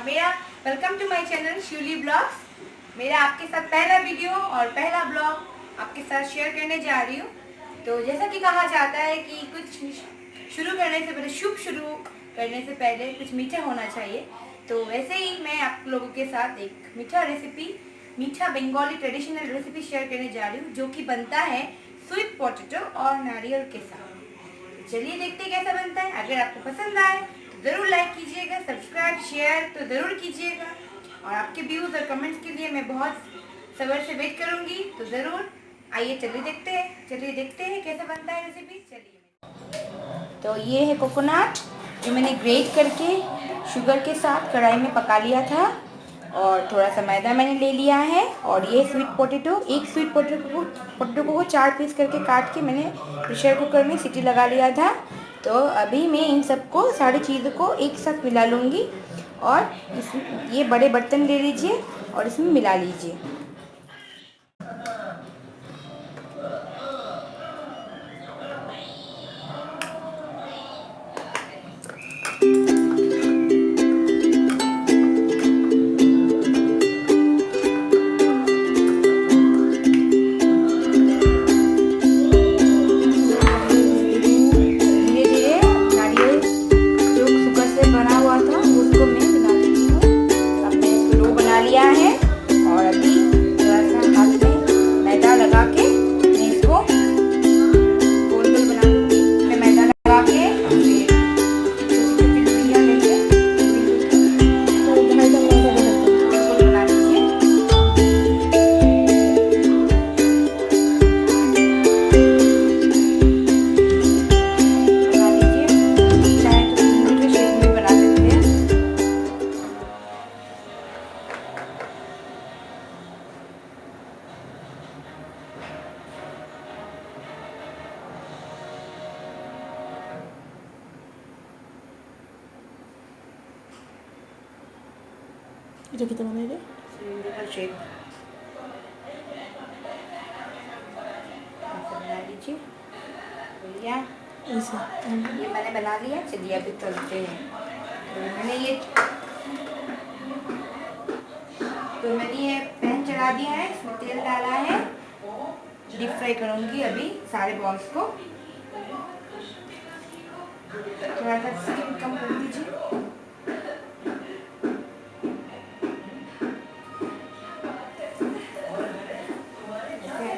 मेरा welcome to my channel Shivali blogs. मेरा आपके साथ पहला वीडियो और पहला ब्लॉग आपके साथ शेयर करने जा रही हूँ। तो जैसा कि कहा जाता है कि कुछ शुरू करने से पहले शुरू करने से पहले कुछ मीठा होना चाहिए। तो वैसे ही मैं आप लोगों के साथ एक मीठा बंगाली ट्रेडिशनल रेसिपी शेयर करने जा रही हूँ, जो कि बनता है स्वीट पोटैटो और नारियल के साथ। तो चलिए देखते हैं कैसा बनता है। अगर आपको पसंद आए तो ज़रूर लाइक कीजिएगा, सब्सक्राइब शेयर तो ज़रूर कीजिएगा, और आपके व्यूज़ और कमेंट्स के लिए मैं बहुत सब्र से वेट करूँगी। तो ज़रूर आइए चलिए देखते हैं कैसा बनता है रेसिपी। चलिए, तो ये है कोकोनट, जो मैंने ग्रेट करके शुगर के साथ कढ़ाई में पका लिया था, और थोड़ा सा मैदा मैंने ले लिया है। और ये स्वीट पोटैटो, एक स्वीट पोटैटो को 4 पीस करके काट के मैंने प्रेशर कुकर में सीटी लगा लिया था। तो अभी मैं इन सबको सारी चीज़ों को एक साथ मिला लूँगी, और ये बड़े बर्तन ले लीजिए और इसमें मिला लीजिए। এটা কি তোমার রে सिलेंडर शेप बना लीजिए भैया। ऐसा ये मैंने बना लिया। चलिए अभी तलते हैं। तो मैंने ये पैन चढ़ा दिया है, इसमें तेल डाला है। डीप फ्राई करूँगी अभी सारे बॉल्स को। थोड़ा सा स्टीम कम कर दीजिए।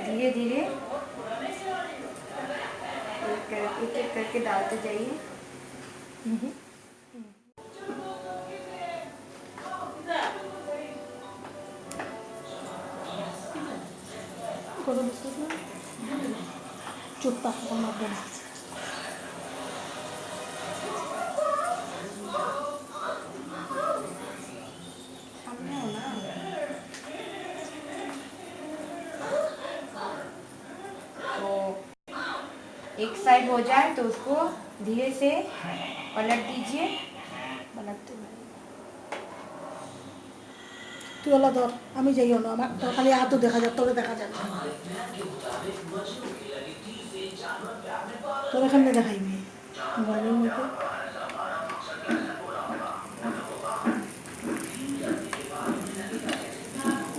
धीरे धीरे एक एक करके डालते जाइए। चुप्पा मारबो ना। एक साइड हो जाए तो उसको धीरे से पलट दीजिए। তুই ওলা ধর, আমি যাইও না, আমার তোর খালি হাতও দেখা যায়, তোরে দেখা যাবে তোর এখানে দেখাইবি মোবাইলের মধ্যে।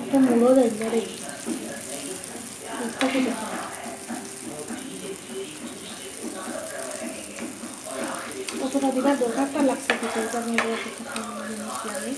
একটা মুড়ো যাই রে, দেখা কতটা দিবার দরকারটা লাগছে খেতে, আমি জিনিস লাগে।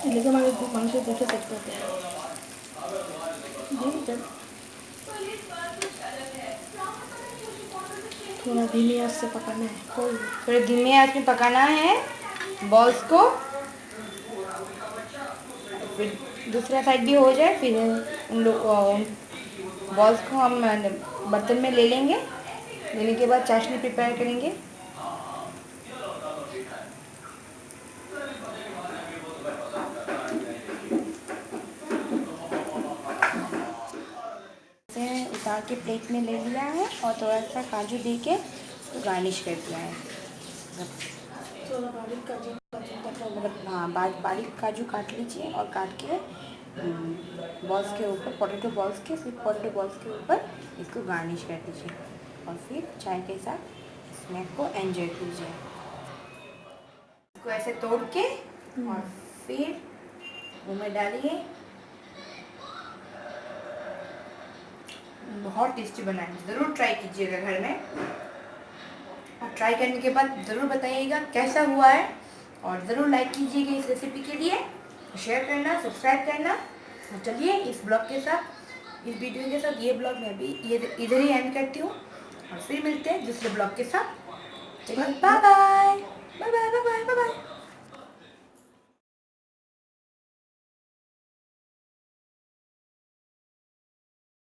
এদিকে মানুষের দেখে চেক করতে थोड़ा धीमी आंच से पकाना है। थोड़ा धीमे आंच में पकाना है बॉल्स को। फिर दूसरा साइड भी हो जाए, फिर उन बॉल्स को हम बर्तन में ले लेंगे। लेने के बाद चाशनी प्रिपेयर करेंगे। निकाल के प्लेट में ले लिया है और थोड़ा सा काजू दे के तो गार्निश कर दिया है। थोड़ा बारीक काजू मतलब हाँ, बारीक काजू काट लीजिए और काट के बॉल्स के ऊपर, पोटैटो बॉल्स के, सिर्फ पोटैटो बॉल्स के ऊपर इसको गार्निश कर दीजिए और फिर चाय के साथ स्नैक को एंजॉय कीजिए। इसको ऐसे तोड़ के और फिर मुँह में डालिए। बहुत टेस्टी बना है, ज़रूर ट्राई कीजिएगा घर में और ट्राई करने के बाद ज़रूर बताइएगा कैसा हुआ है और ज़रूर लाइक कीजिएगा इस रेसिपी के लिए, शेयर करना, सब्सक्राइब करना। और चलिए इस ब्लॉग के साथ, इस वीडियो के साथ ये ब्लॉग मैं भी ये इधर ही एंड करती हूँ और फिर मिलते हैं दूसरे ब्लॉग के साथ। चलिए bye bye bye bye bye bye bye.